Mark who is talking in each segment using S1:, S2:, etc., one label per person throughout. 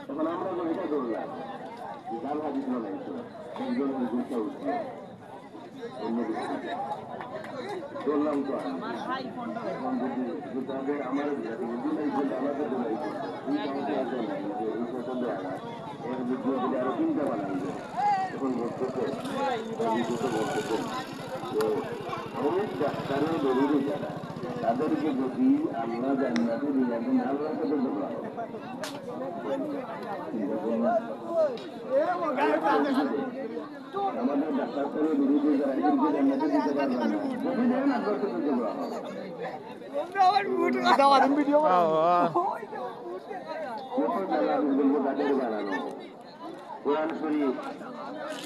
S1: তখন আমরা এটা করলাম জাল হাজির নাই তো একজনের গুছা উঠল অন্য বললাম তো এখন যদি তাদের আমার আমাকে দোলাই এর বিদ্যুৎ যদি আরো চিন্তা বানাইবে তখন বলতেছে বলতেছেন যে অনেক ডাক্তারের দরুরি যারা তাদেরকে যদি আল্লাহ জান্নাতে নিয়ে যাবেন আল্লাহর সাথে দোয়া আমাদের ডাক্তারের বিরুদ্ধে যারা এদেরকে জান্নাতে দিতে পারবে না যদি দেন আল্লাহর সাথে দোয়া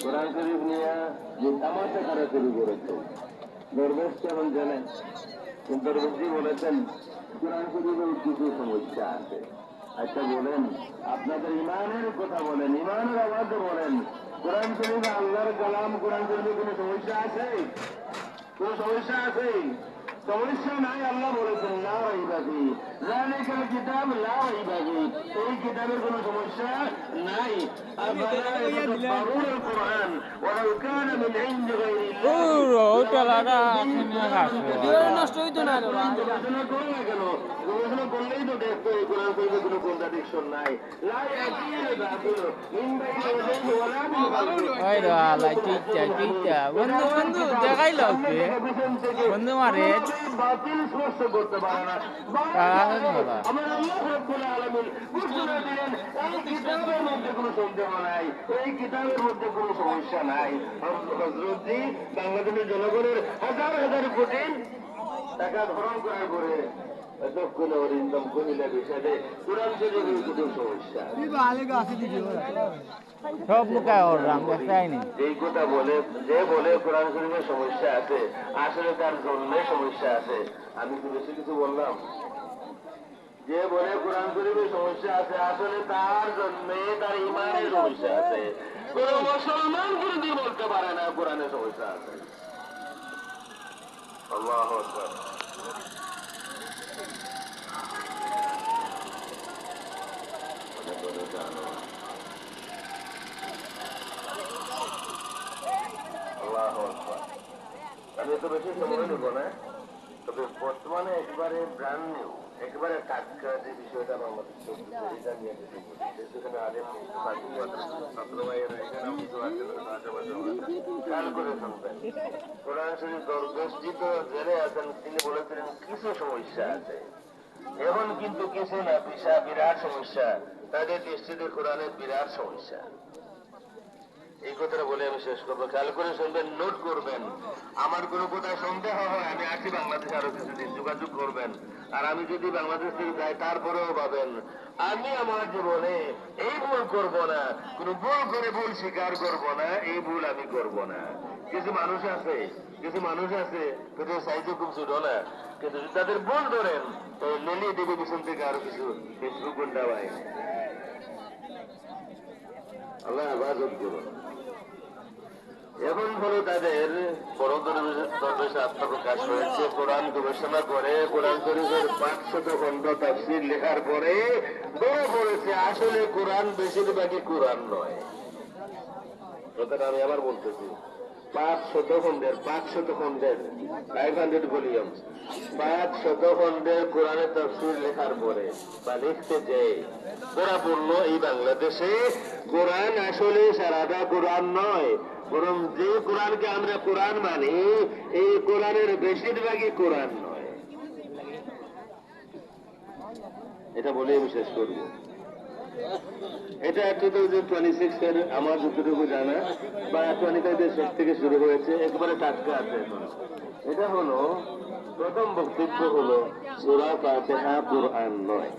S1: কোরআন শরীফ নিয়ে যে তামাশা করা শুরু করেছে দরবেশ কেমন জানেন দরবেশজি বলেছেন কোরআন শরীফের কিছু সমস্যা আছে। আচ্ছা বলেন আপনাদের ইমানের কথা বলেন, ইমানের আওয়াজে বলেন, কোরআন শরীফে আল্লাহর কালাম কোরআন শরীফে কোনো সমস্যা আছে? কোন সমস্যা আছে? সমস্যা নাই। আল্লাহ বলেছেন লা রাইবা ফি যালিকাল কিতাব লা রাইবা ফি, এই কিতাবের কোনো সমস্যা নাই। আফালা ইয়াতাদাব্বারুনাল কুরআন ওয়ালাউ কানা মিন ইনদি গায়রিল্লাহ ওটা লাগা নষ্ট হইতো না। গবেষণা করো না কেন? গবেষণা করলেই তো দেখতো এই কোরআন শরীফে কোনো কন্ট্রাডিকশন নাই। লা ইয়াতিল বাতিল মিন বাইনি ইয়াদাইহি ওয়ালা মিন খালফিহি। ওই রে আল্লাহ টিটা বন্ধু বন্ধু দেখাইলো কে বন্ধু মারে বাতিল স্পষ্ট করতে পারে না। আমার আল্লাহ রাব্বুল আলামিন ঘোষণা দিলেন এই কিতাবের মধ্যে কোনো সন্দেহ নাই, এই কিতাবের মধ্যে কোনো সমস্যা নাই। হযরতজি বাংলাদেশের জনগণের হাজার হাজার কোটি টাকা ধরণ করার পরে দক্ষিণ অরিন্দম কহিলা বিষয়ে কোরআন শরীফের কোনো সমস্যা সব মুখায় ওর রাম দেখায়নি। এই কথা বলে যে বলে কোরআন শরীফের সমস্যা আছে আসলে তার জন্মে সমস্যা আছে। আমি তো বেশি কিছু বললাম। যে বলে কোরআন শরীফের সমস্যা আছে আসলে তার জন্মে তার ইমানের সমস্যা আছে। কোন মুসলমান যদি বলতে পারে না কোরআনের সমস্যা আছে। আল্লাহু আকবার। আমি তো বেশি সময় নেব না, তবে বর্তমানে একবারে ব্র্যান্ড নিউ একবারে টাটকা যে বিষয়টা বাংলাদেশ কোরআন শরীফ দরবেশজি তো জেলে আছেন, তিনি বলেছিলেন কিছু সমস্যা আছে। এখন কিন্তু কিছু না বিরাট সমস্যা, তাদের দৃষ্টিতে কোরআনের বিরাট সমস্যা। এই কথাটা বলে আমি শেষ করবো। খেয়াল করে শুনবেন, নোট করবেন। আমার কোনো কোথায় সন্দেহ হয় আমি আসি বাংলাদেশে আরো কিছুদিন যোগাযোগ করবেন। আর আমি যদি বাংলাদেশ থেকে যাই তারপরেও পাবেন। আমি আমার জীবনে এই ভুল করব না, কোনো ভুল করে ভুল স্বীকার করব না, এই ভুল আমি করব না। কিছু মানুষ আছে তাদের সাইজে খুব ছোট না, কিন্তু তাদের ভুল ধরেন তো লেলিয়ে দেবে পিছন থেকে আরো কিছু ফেসবুক গুন্ডা ভাই। আল্লাহ হেফাজত করুন। এখন হলো তাদের বড় দরবেশে আত্মপ্রকাশ হয়েছে। কোরআন গবেষণা করে কোরআন শরীফের 500 খণ্ড তাফসীর লেখার পরে ধরে পড়েছে আসলে কোরআন বেশিরভাগই কোরআন নয়। কথাটা আমি আবার বলতেছি, 500 খণ্ডের 500 ভলিউম 500 খণ্ডের কোরআনের তাফসীর লেখার পরে বা লিখতে যে ধরা পড়লো এই বাংলাদেশে কোরআন আসলে সারাটা কোরআন নয়, বরং যে কোরআনকে আমরা কোরআন মানি এই কোরআনের বেশিরভাগই কোরআন নয়। এটা বলে আমি শেষ করব। এটা 2026 এর আমার যতটুকু জানা বা 25 থেকে শুরু হয়েছে, একবারে টাটকা আছে। এটা হলো প্রথম বক্তব্য হলো সূরা ফাতিহা কোরআন নয়।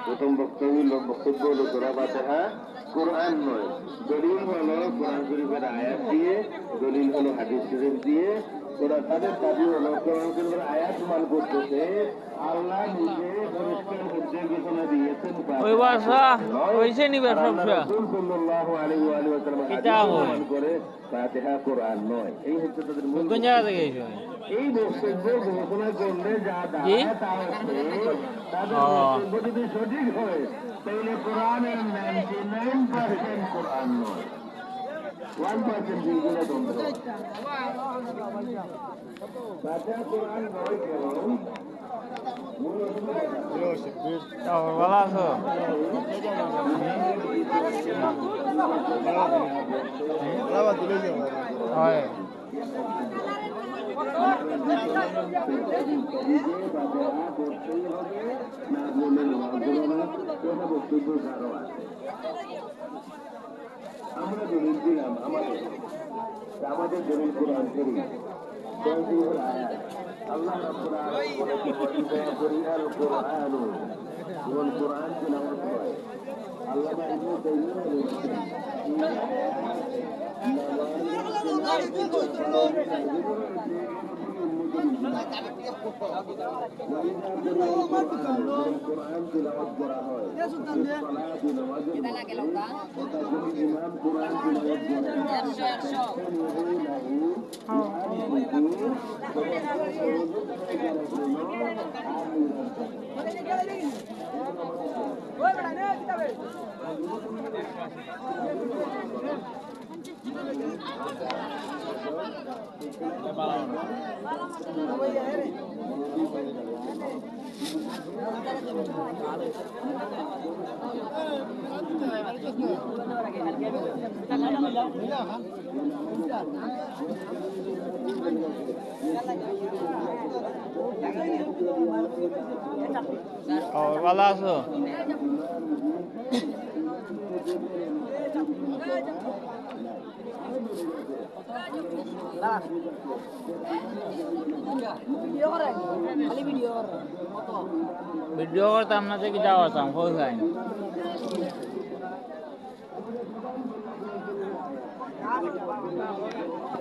S1: প্রথম বক্তব্য হলো সূরা ফাতিহা কোরআন নয়। দলিল হলো কোরআন শরীফের আয়াত দিয়ে, দলিল হলো হাদিস শরীফ দিয়ে, ওরা তাদের দাবি হলো কোরআন শরীফের আয়াত মান করতেছে আল্লাহ নিজে পরিষ্কার করতে ঘোষণা দিয়েছেন
S2: ওই বাসা হইছে নিবে সবসা
S1: সাল্লাল্লাহু আলাইহি ওয়া সাল্লাম হাদিস করে ফাতিহা কোরআন নয়। এই হচ্ছে তাদের মূল
S2: কোন জায়গা থেকে এসো
S1: এই বক্তব্য ঘোষণা করলে যা দাঁড়ায় তা হচ্ছে তাদের বক্তব্য যদি সঠিক হয় তাহলে কোরআনের 99% কোরআন নয়, 1% যেগুলো তন্ত্র। ফাতিহা কোরআন নয় কারণ
S2: ভালো আছো? হয়
S1: আমরা দলিল দিলাম আমাদের দলিল কোরআন শরীফ আল্লাহ রাব্বুল আলামিন বলেছেন কোরআন কোরআন কোরআন তিলাওয়াত করে আল্লামা ইবনে তাইমিয়া বলেছেন কোরআন তিলাওয়াত করা হয় ইমাম কোরআন
S2: ভালো আছো? ভিডিও করতাম না থেকে যাওয়াতাম কোথায়